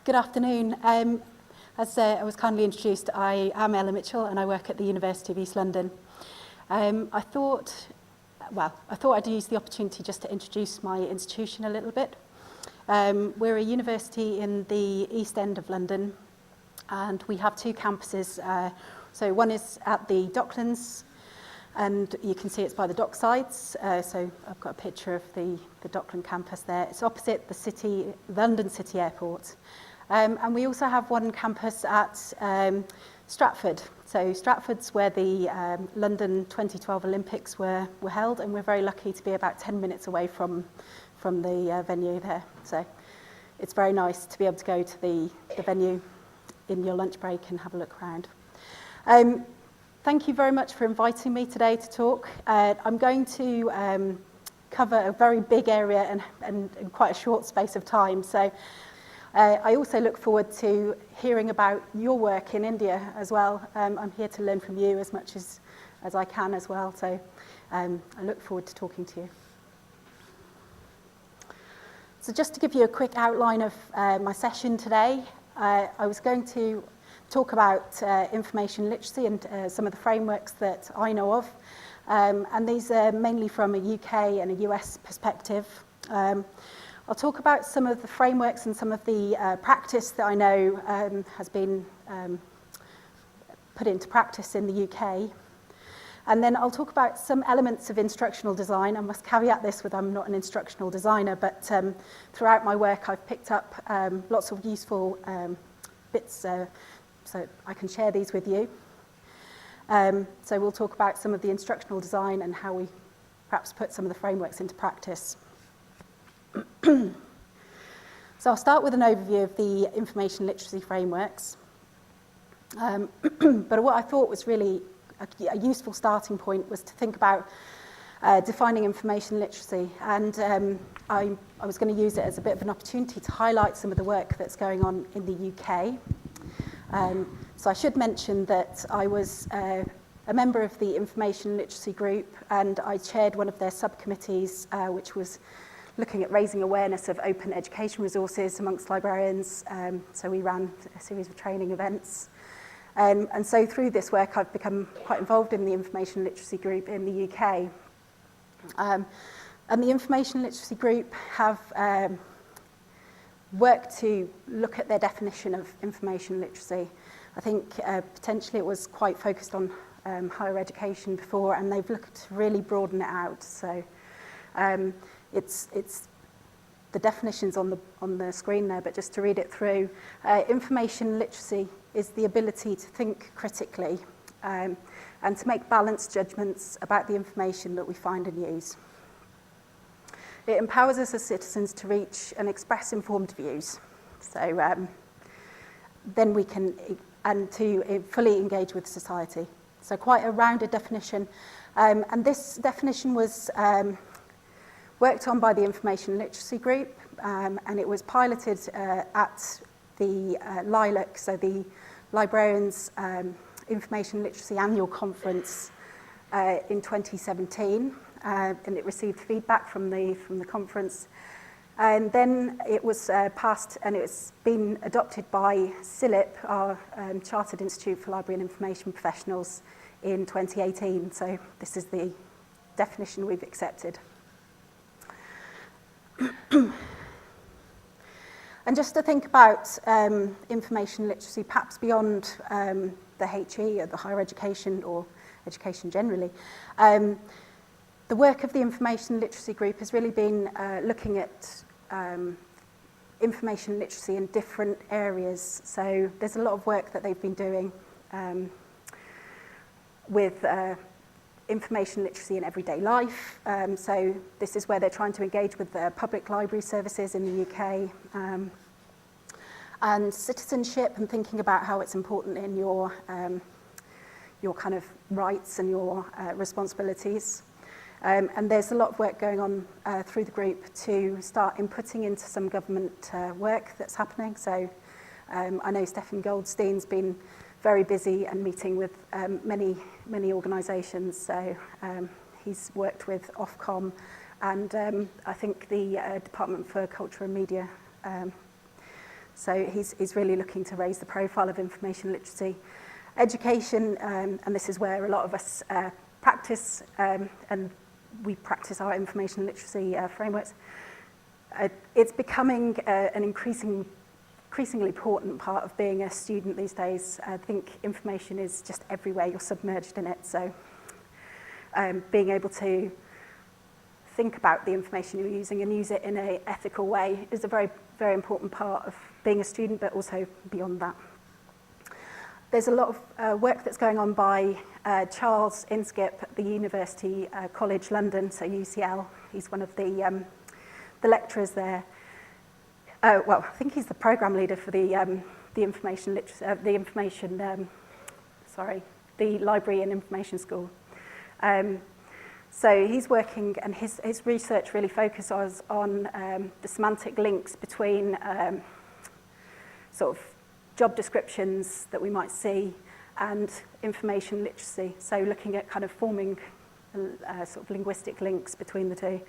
Good afternoon. As I was kindly introduced, I am Ella Mitchell and I work at the University of East London. I thought I'd use the opportunity just to introduce my institution a little bit. We're a university in the East End of London, and we have two campuses. So one is at the Docklands, and you can see it's by the docksides. So I've got a picture of the Dockland campus there. It's opposite the London City Airport. And we also have one campus at Stratford. So Stratford's where the London 2012 Olympics were held, and we're very lucky to be about 10 minutes away from the venue there. So it's very nice to be able to go to the venue in your lunch break and have a look around. Thank you very much for inviting me today to talk. I'm going to cover a very big area and in quite a short space of time. So I also look forward to hearing about your work in India as well. I'm here to learn from you as much as I can as well. So I look forward to talking to you. So just to give you a quick outline of my session today, I was going to talk about information literacy and some of the frameworks that I know of. And these are mainly from a UK and a US perspective. I'll talk about some of the frameworks and some of the practice that I know has been put into practice in the UK. And then I'll talk about some elements of instructional design. I must caveat this with I'm not an instructional designer, but throughout my work I've picked up lots of useful bits so I can share these with you. So we'll talk about some of the instructional design and how we perhaps put some of the frameworks into practice. So I'll start with an overview of the information literacy frameworks. But what I thought was really a useful starting point was to think about defining information literacy. And I was going to use it as a bit of an opportunity to highlight some of the work that's going on in the UK. So I should mention that I was a member of the information literacy group, and I chaired one of their subcommittees, which was looking at raising awareness of open education resources amongst librarians. So we ran a series of training events. And so through this work, I've become quite involved in the information literacy group in the UK. And the information literacy group have worked to look at their definition of information literacy. I think potentially it was quite focused on higher education before, and they've looked to really broaden it out. So it's the definitions on the screen there, but just to read it through, information literacy is the ability to think critically and to make balanced judgments about the information that we find and use. It empowers us as citizens to reach and express informed views. So then we can, and to fully engage with society. So quite a rounded definition. And this definition was worked on by the Information Literacy Group, and it was piloted at the LILAC, so the Librarians Information Literacy Annual Conference in 2017, and it received feedback from the conference. And then it was passed, and it's been adopted by CILIP, our Chartered Institute for Library and Information Professionals, in 2018. So this is the definition we've accepted. And just to think about information literacy, perhaps beyond the HE, or the higher education, or education generally, the work of the Information Literacy Group has really been looking at information literacy in different areas. So there's a lot of work that they've been doing with information literacy in everyday life. So this is where they're trying to engage with the public library services in the UK. And citizenship, and thinking about how it's important in your kind of rights and your responsibilities. And there's a lot of work going on through the group to start inputting into some government work that's happening. So I know Stefan Goldstein's been very busy and meeting with many organisations. So he's worked with Ofcom and I think the Department for Culture and Media So he's really looking to raise the profile of information literacy. Education, and this is where a lot of us practice, and we practice our information literacy frameworks. It's becoming an increasingly important part of being a student these days. I think information is just everywhere, you're submerged in it, so being able to think about the information you're using and use it in an ethical way is a very, very important part of being a student, but also beyond that. There's a lot of work that's going on by Charles Inskip at the University College London, so UCL. He's one of the lecturers there. Well, I think he's the program leader for the information literacy, the library and information school. So he's working, and his research really focuses on the semantic links between sort of job descriptions that we might see and information literacy. So looking at kind of forming sort of linguistic links between the two.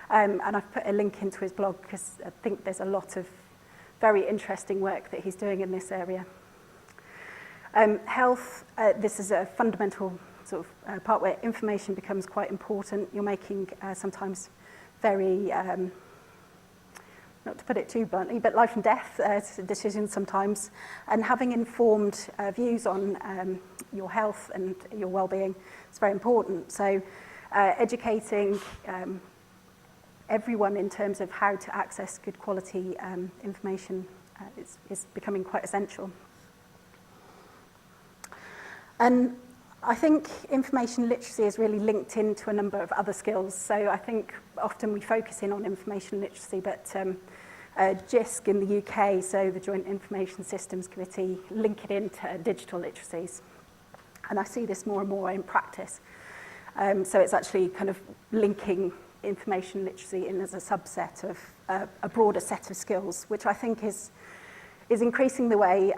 And I've put a link into his blog because I think there's a lot of very interesting work that he's doing in this area. Health, this is a fundamental sort of part where information becomes quite important. You're making sometimes very, not to put it too bluntly, but life and death decisions sometimes. And having informed views on your health and your well-being is very important. So educating everyone in terms of how to access good quality information is becoming quite essential. And I think information literacy is really linked into a number of other skills. So I think often we focus in on information literacy, but JISC in the UK, so the Joint Information Systems Committee, link it into digital literacies. And I see this more and more in practice. So it's actually kind of linking information literacy in as a subset of a broader set of skills, which I think is increasing the way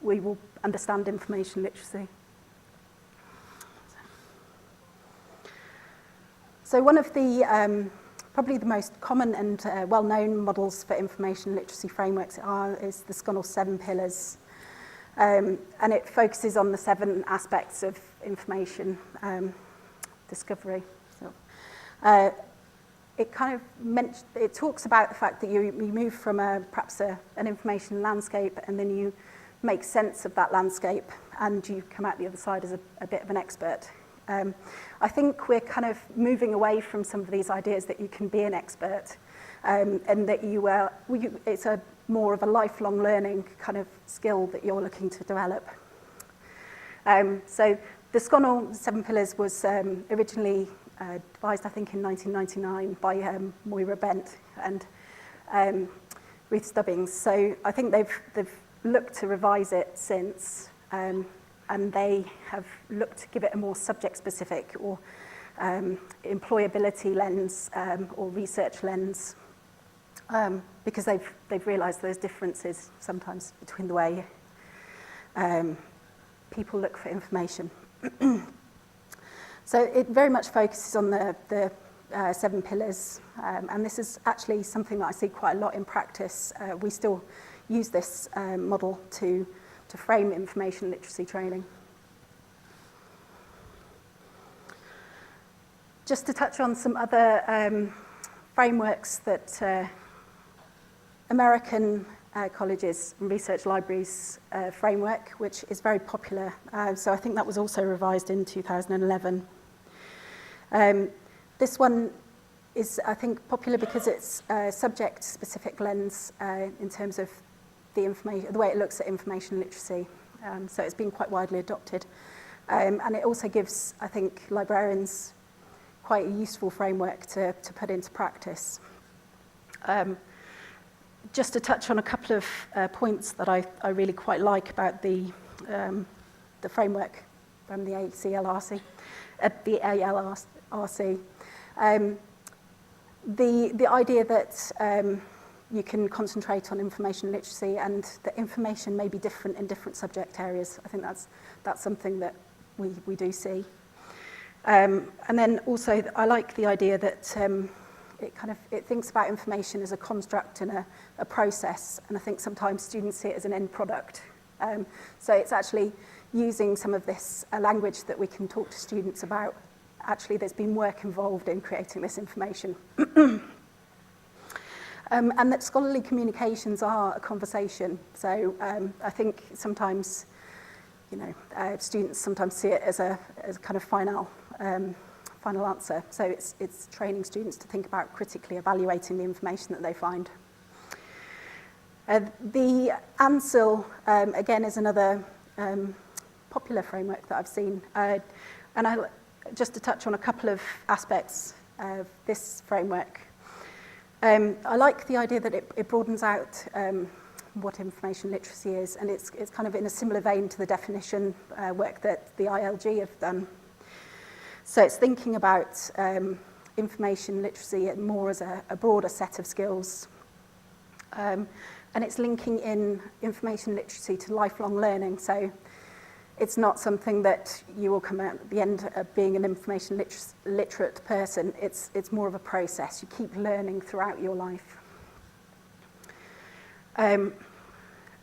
we will understand information literacy. So one of the probably the most common and well-known models for information literacy frameworks is the Sconul 7 pillars. And it focuses on the 7 aspects of information discovery. So, it talks about the fact that you move from perhaps an information landscape, and then you make sense of that landscape, and you come out the other side as a bit of an expert. I think we're kind of moving away from some of these ideas that you can be an expert, and that it's a more of a lifelong learning kind of skill that you're looking to develop. So the Sconul 7 Pillars was originally devised, I think, in 1999 by Moira Bent and Ruth Stubbings. So I think they've looked to revise it since, and they have looked to give it a more subject-specific or employability lens or research lens, because they've realised there's differences sometimes between the way people look for information. So it very much focuses on the 7 pillars, and this is actually something that I see quite a lot in practice. We still use this model to frame information literacy training. Just to touch on some other frameworks that American colleges and research libraries framework, which is very popular. So I think that was also revised in 2011. This one is, I think, popular because it's a subject-specific lens in terms of the way it looks at information literacy. So it's been quite widely adopted. And it also gives, I think, librarians quite a useful framework to put into practice. Just to touch on a couple of points that I really quite like about the framework from the ALRC. The idea that you can concentrate on information literacy and that information may be different in different subject areas. I think that's something that we do see. And then also I like the idea that it thinks about information as a construct and a process, and I think sometimes students see it as an end product. So it's actually using some of this language that we can talk to students about. Actually, there's been work involved in creating this information. And that scholarly communications are a conversation. So I think sometimes, students sometimes see it as a kind of final answer. So it's training students to think about critically evaluating the information that they find. The ANSIL, again, is another popular framework that I've seen. And just to touch on a couple of aspects of this framework. I like the idea that it broadens out what information literacy is, and it's kind of in a similar vein to the definition work that the ILG have done. So it's thinking about information literacy more as a broader set of skills. And it's linking in information literacy to lifelong learning. So it's not something that you will come out at the end of being an information literate person. It's more of a process. You keep learning throughout your life. And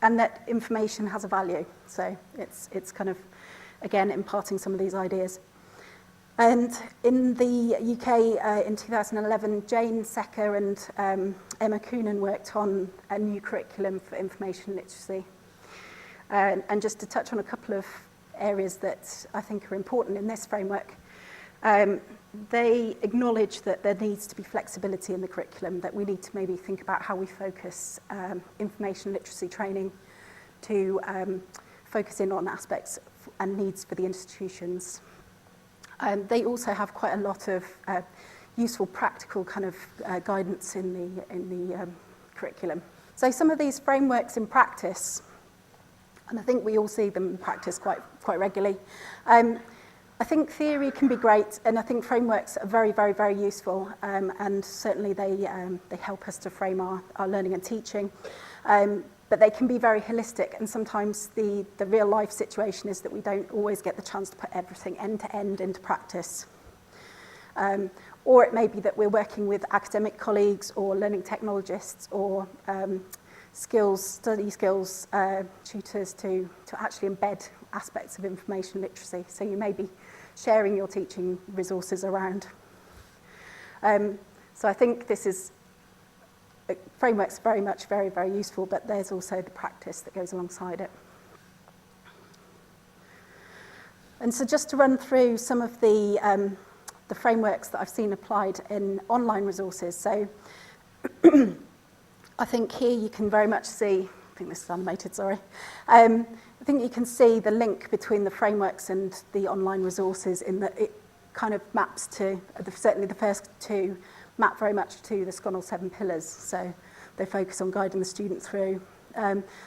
that information has a value. So it's kind of, again, imparting some of these ideas. And in the UK, in 2011, Jane Secker and Emma Coonan worked on a new curriculum for information literacy. And just to touch on a couple of areas that I think are important in this framework, they acknowledge that there needs to be flexibility in the curriculum, that we need to maybe think about how we focus information literacy training to focus in on aspects and needs for the institutions. They also have quite a lot of useful practical kind of guidance in the curriculum. So some of these frameworks in practice, and I think we all see them in practice quite regularly. I think theory can be great, and I think frameworks are very, very, very useful, and certainly they help us to frame our learning and teaching. But they can be very holistic, and sometimes the real life situation is that we don't always get the chance to put everything end to end into practice. Or it may be that we're working with academic colleagues or learning technologists or study skills tutors to actually embed aspects of information literacy. So you may be sharing your teaching resources around. So I think this is, framework's very much very, very useful, but there's also the practice that goes alongside it. And so just to run through some of the frameworks that I've seen applied in online resources. So I think here you can very much see, I think this is animated, sorry. I think you can see the link between the frameworks and the online resources in that it kind of maps to, certainly the first two, map very much to the Sconul 7 pillars. So they focus on guiding the student through.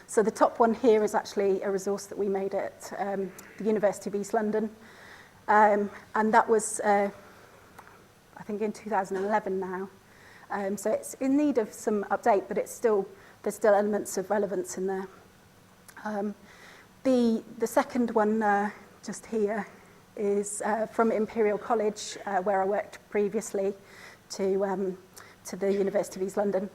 So the top one here is actually a resource that we made at the University of East London. And that was, I think, in 2011 now. So it's in need of some update, but there's still elements of relevance in there. The second one just here is from Imperial College, where I worked previously, to the University of East London.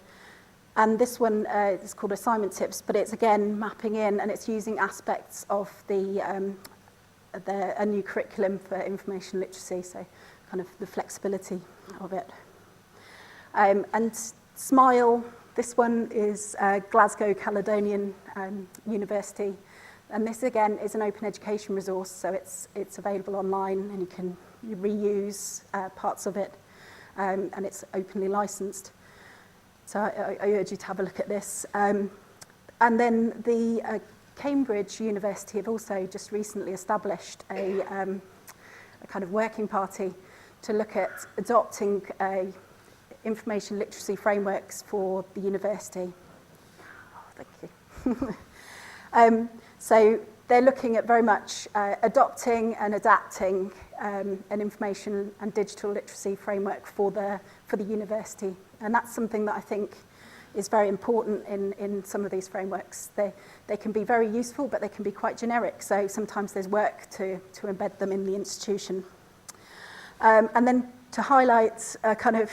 And this one is called Assignment Tips, but it's again mapping in, and it's using aspects of a new curriculum for information literacy, so kind of the flexibility of it. And SMILE, this one is Glasgow Caledonian University, and this again is an open education resource, so it's available online, and you can reuse parts of it, and it's openly licensed. So I urge you to have a look at this. And then the Cambridge University have also just recently established a kind of working party to look at adopting information literacy frameworks for the university. Oh, thank you. So they're looking at very much adopting and adapting an information and digital literacy framework for the university. And that's something that I think is very important in some of these frameworks. They can be very useful, but they can be quite generic. So sometimes there's work to embed them in the institution. And then to highlight a kind of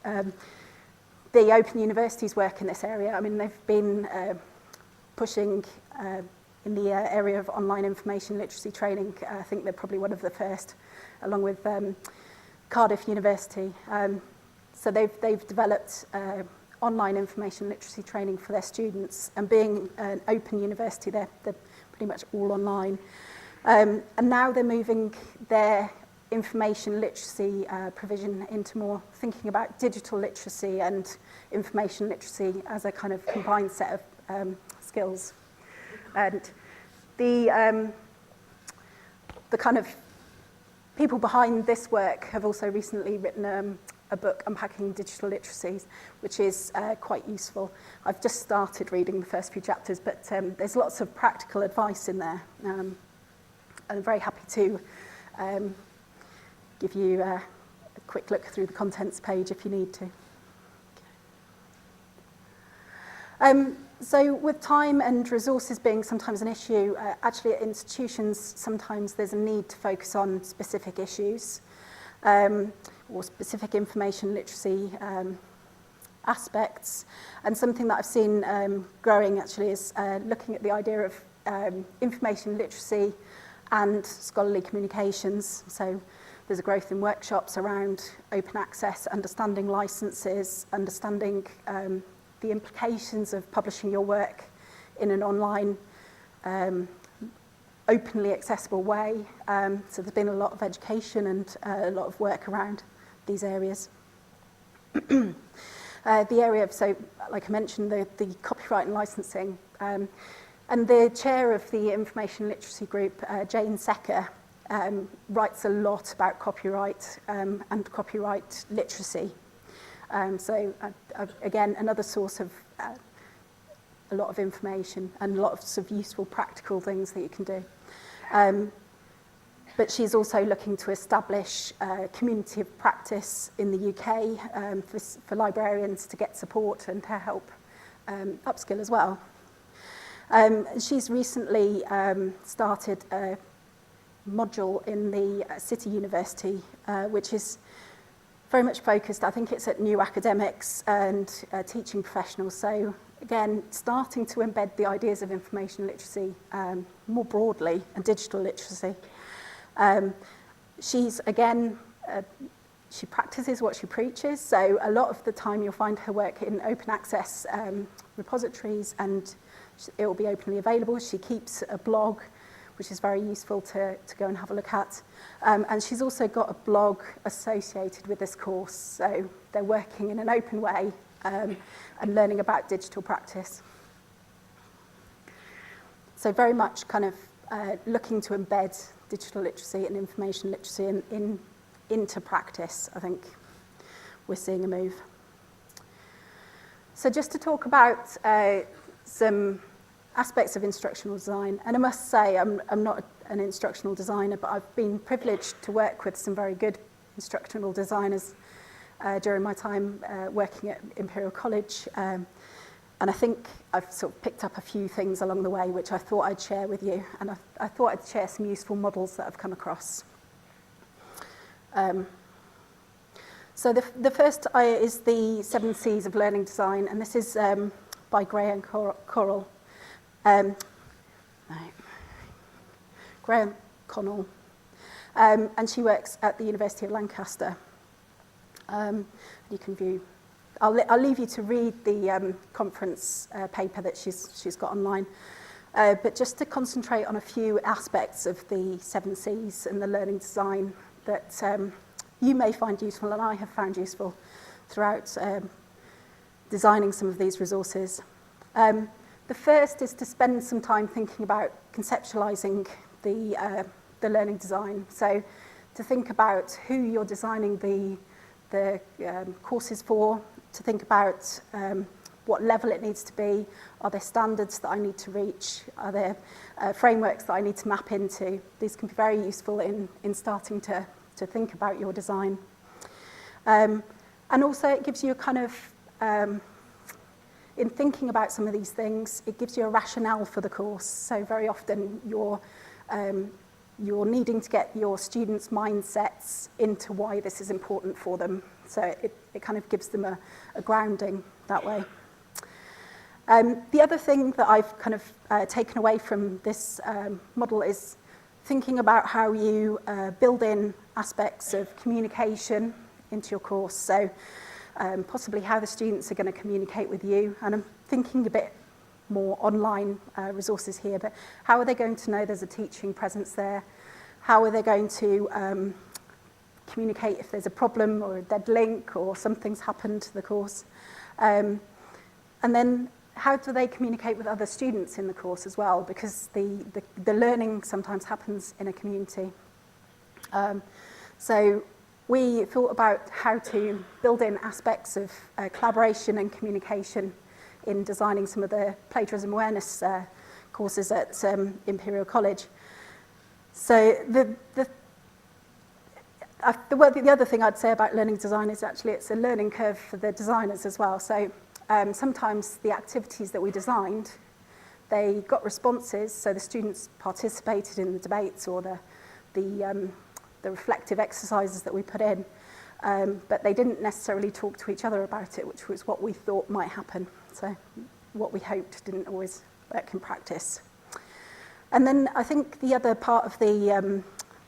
The Open University's work in this area, I mean, they've been pushing in the area of online information literacy training. I think they're probably one of the first, along with Cardiff University. So they've developed online information literacy training for their students, and being an open university, they're pretty much all online. And now they're moving their information literacy provision into more thinking about digital literacy and information literacy as a kind of combined set of skills. And the kind of people behind this work have also recently written a book unpacking digital literacies, which is quite useful. I've just started reading the first few chapters, but there's lots of practical advice in there. And I'm very happy to give you a quick look through the contents page if you need to. So with time and resources being sometimes an issue, actually at institutions sometimes there's a need to focus on specific issues or specific information literacy aspects. And something that I've seen growing actually is looking at the idea of information literacy and scholarly communications. So there's a growth in workshops around open access, understanding licenses, understanding the implications of publishing your work in an online, openly accessible way. So there's been a lot of education and a lot of work around these areas. The area of, so like I mentioned, the copyright and licensing. And the chair of the information literacy group, Jane Secker, writes a lot about copyright and copyright literacy. So again, another source of a lot of information and lots of useful practical things that you can do. But she's also looking to establish a community of practice in the UK for librarians to get support and to help upskill as well. She's recently started a module in the City University, which is very much focused, I think it's at new academics and teaching professionals. So again, starting to embed the ideas of information literacy more broadly and digital literacy. She's, again, she practices what she preaches. So a lot of the time you'll find her work in open access repositories, and it will be openly available. She keeps a blog, which is very useful to go and have a look at. And she's also got a blog associated with this course. So they're working in an open way and learning about digital practice. So very much kind of looking to embed digital literacy and information literacy into practice. I think we're seeing a move. So just to talk about some aspects of instructional design, and I must say I'm not an instructional designer, but I've been privileged to work with some very good instructional designers during my time working at Imperial College, and I think I've sort of picked up a few things along the way which I thought I'd share with you, and I thought I'd share some useful models that I've come across. So the first is the 7 C's of learning design, and this is by Graham Correll. Graham Sconul, and she works at the University of Lancaster. You can view. I'll leave you to read the conference paper that she's got online. But just to concentrate on a few aspects of the 7 C's and the learning design that you may find useful, and I have found useful throughout designing some of these resources. The first is to spend some time thinking about conceptualizing the learning design. So to think about who you're designing the courses for, to think about what level it needs to be. Are there standards that I need to reach? Are there frameworks that I need to map into? These can be very useful in starting to think about your design. And also it gives you a kind of, in thinking about some of these things, it gives you a rationale for the course. So very often you're needing to get your students' mindsets into why this is important for them. So it kind of gives them a grounding that way. The other thing that I've kind of taken away from this model is thinking about how you build in aspects of communication into your course. So possibly how the students are going to communicate with you. And I'm thinking a bit more online resources here, but how are they going to know there's a teaching presence there? How are they going to communicate if there's a problem or a dead link or something's happened to the course? And then how do they communicate with other students in the course as well? Because the learning sometimes happens in a community. So we thought about how to build in aspects of collaboration and communication in designing some of the plagiarism awareness courses at Imperial College. So the other thing I'd say about learning design is actually it's a learning curve for the designers as well. So sometimes the activities that we designed, they got responses, so the students participated in the debates or the reflective exercises that we put in, but they didn't necessarily talk to each other about it, which was what we thought might happen. So what we hoped didn't always work in practice. And then I think the other part of the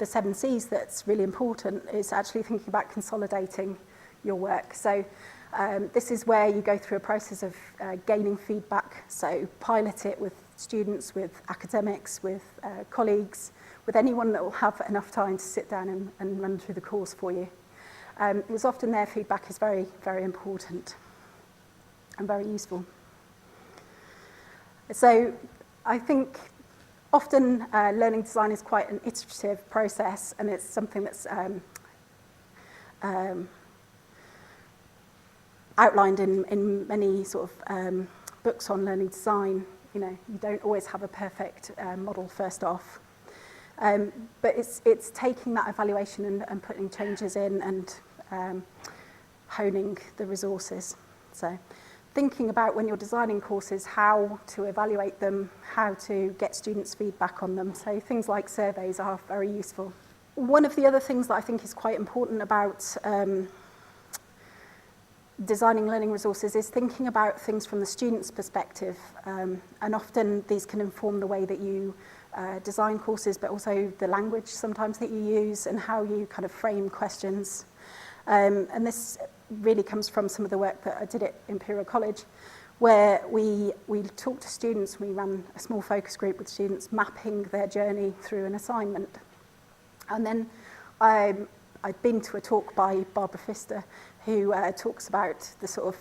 7 Cs that's really important is actually thinking about consolidating your work. So this is where you go through a process of gaining feedback. So pilot it with students, with academics, with colleagues, with anyone that will have enough time to sit down and run through the course for you. Because often their feedback is very, very important and very useful. So I think often learning design is quite an iterative process, and it's something that's outlined in many sort of books on learning design. You know, you don't always have a perfect model first off. But it's taking that evaluation and putting changes in and honing the resources. So thinking about when you're designing courses, how to evaluate them, how to get students' feedback on them. So things like surveys are very useful. One of the other things that I think is quite important about designing learning resources is thinking about things from the student's perspective. And often these can inform the way that you design courses, but also the language sometimes that you use and how you kind of frame questions. And this really comes from some of the work that I did at Imperial College, where we talked to students. We ran a small focus group with students mapping their journey through an assignment. And then I'd been to a talk by Barbara Pfister, who talks about the sort of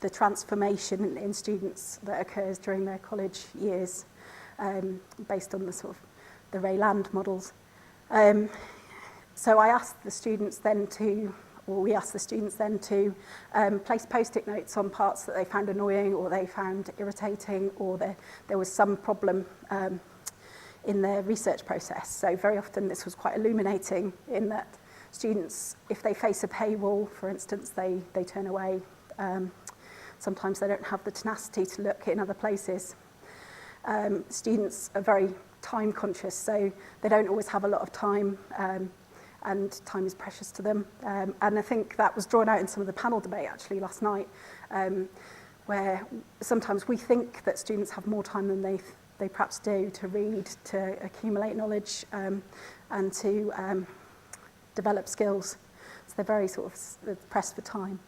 the transformation in students that occurs during their college years, based on the sort of the Ray Land models. So I asked the students then to, or we asked the students then to place post-it notes on parts that they found annoying or they found irritating, or there was some problem in their research process. So very often this was quite illuminating in that students, if they face a paywall, for instance, they turn away. Sometimes they don't have the tenacity to look in other places. Students are very time conscious, so they don't always have a lot of time, and time is precious to them. And I think that was drawn out in some of the panel debate actually last night, where sometimes we think that students have more time than they perhaps do to read, to accumulate knowledge, and to develop skills. So they're very sort of pressed for time.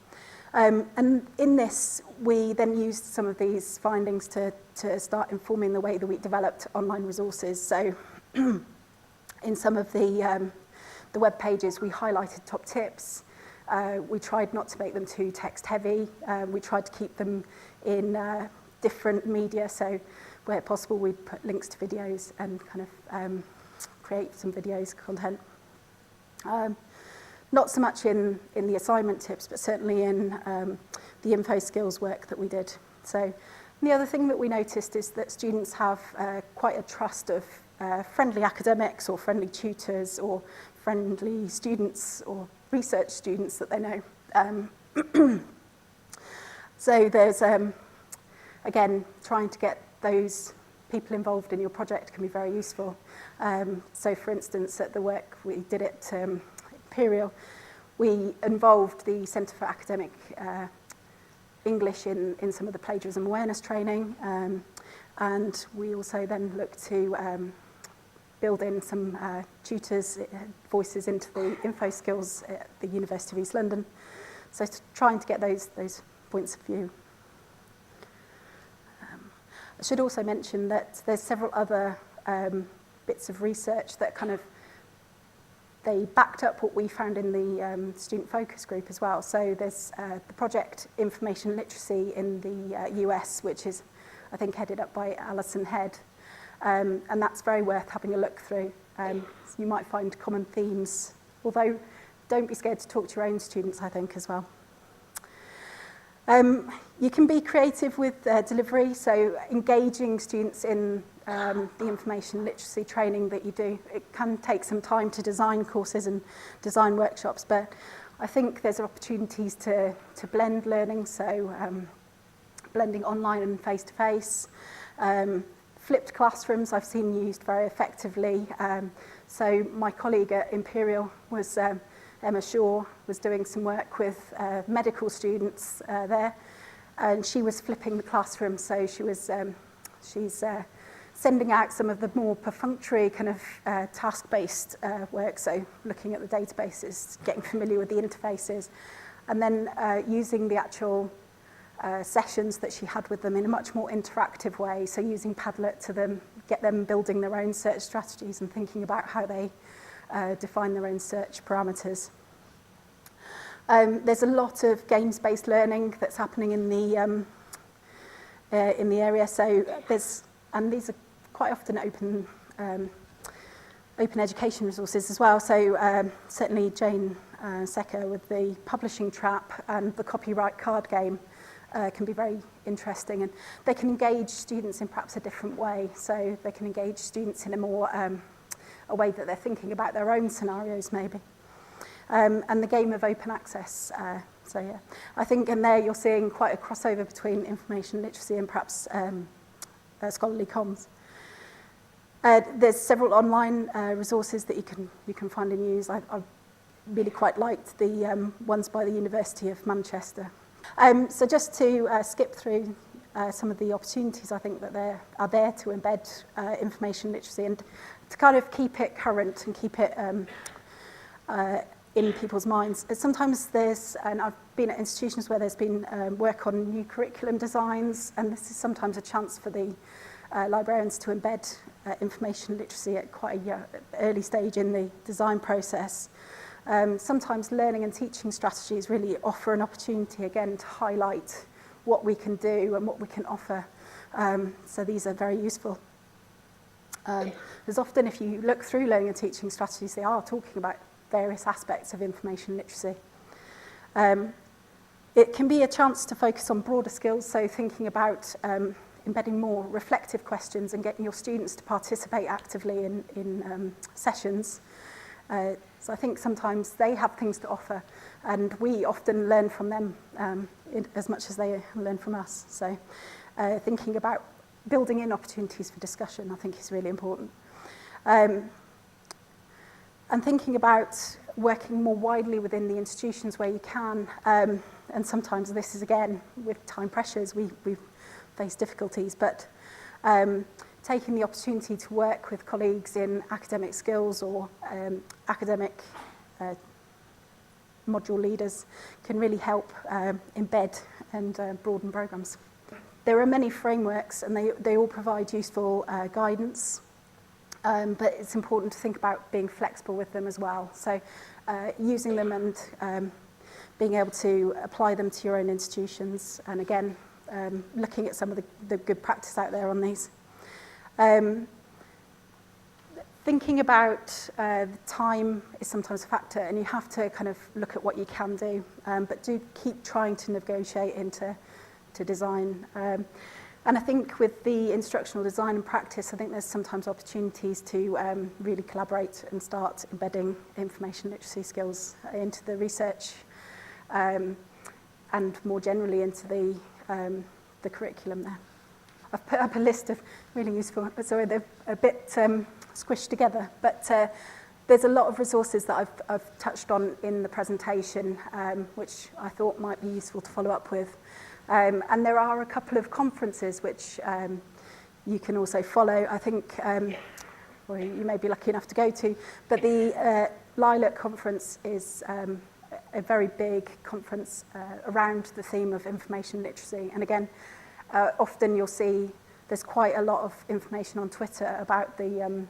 And in this, we then used some of these findings to start informing the way that we developed online resources. So in some of the web pages, we highlighted top tips. We tried not to make them too text heavy. We tried to keep them in different media. So where possible, we'd put links to videos and kind of create some videos content. Not so much in the assignment tips, but certainly in the info skills work that we did. So the other thing that we noticed is that students have quite a trust of friendly academics or friendly tutors or friendly students or research students that they know. So there's, again, trying to get those people involved in your project can be very useful. So for instance, at the work we did at Imperial, We involved the Centre for Academic English in some of the plagiarism awareness training, and we also then looked to build in some tutors' voices into the info skills at the University of East London, so trying to get those points of view. I should also mention that there's several other bits of research that they backed up what we found in the student focus group as well. So there's the project Information Literacy in the US, which is, I think, headed up by Alison Head. And that's very worth having a look through. So you might find common themes, although don't be scared to talk to your own students, I think, as well. You can be creative with delivery, so engaging students in the information literacy training that you do. It can take some time to design courses and design workshops, but I think there's opportunities to blend learning, so blending online and face-to-face. Flipped classrooms I've seen used very effectively. So my colleague at Imperial was Emma Shaw, was doing some work with medical students there, and she was flipping the classroom. So she's sending out some of the more perfunctory task-based work, so looking at the databases, getting familiar with the interfaces, and then using the actual sessions that she had with them in a much more interactive way, so using Padlet to get them building their own search strategies and thinking about how they define their own search parameters. There's a lot of games-based learning that's happening in the area, so these are quite often open education resources as well. So certainly Jane Secker with the publishing trap and the copyright card game can be very interesting, and they can engage students in perhaps a different way. So they can engage students in a more a way that they're thinking about their own scenarios maybe. And the game of open access. So yeah, I think in there you're seeing quite a crossover between information literacy and perhaps scholarly comms. There's several online resources that you can find and use. I really quite liked the ones by the University of Manchester. So just to skip through some of the opportunities I think that are there to embed information literacy and to kind of keep it current and keep it in people's minds. Sometimes and I've been at institutions where there's been work on new curriculum designs, and this is sometimes a chance for the librarians to embed information literacy at quite an early stage in the design process. Sometimes learning and teaching strategies really offer an opportunity again to highlight what we can do and what we can offer. So these are very useful. There's often, if you look through learning and teaching strategies, they are talking about various aspects of information literacy. It can be a chance to focus on broader skills, so thinking about embedding more reflective questions and getting your students to participate actively in sessions. So I think sometimes they have things to offer, and we often learn from them as much as they learn from us. So thinking about building in opportunities for discussion, I think, is really important. And thinking about working more widely within the institutions where you can, and sometimes this is, again, with time pressures, we face difficulties, but taking the opportunity to work with colleagues in academic skills or academic module leaders can really help embed and broaden programs. There are many frameworks, and they all provide useful guidance, but it's important to think about being flexible with them as well. So using them and being able to apply them to your own institutions, and again, looking at some of the good practice out there on these. Thinking about time is sometimes a factor, and you have to kind of look at what you can do, but do keep trying to negotiate into design. And I think with the instructional design and practice, I think there's sometimes opportunities to really collaborate and start embedding information literacy skills into the research and more generally into the curriculum there. I've put up a list of really useful, sorry, they're a bit squished together, but There's a lot of resources that I've touched on in the presentation, which I thought might be useful to follow up with. And there are a couple of conferences which you can also follow. I think, or you may be lucky enough to go to, but the Lilac conference is a very big conference around the theme of information literacy. And again, often you'll see there's quite a lot of information on Twitter about the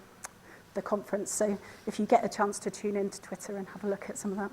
conference. So if you get a chance to tune into Twitter and have a look at some of that.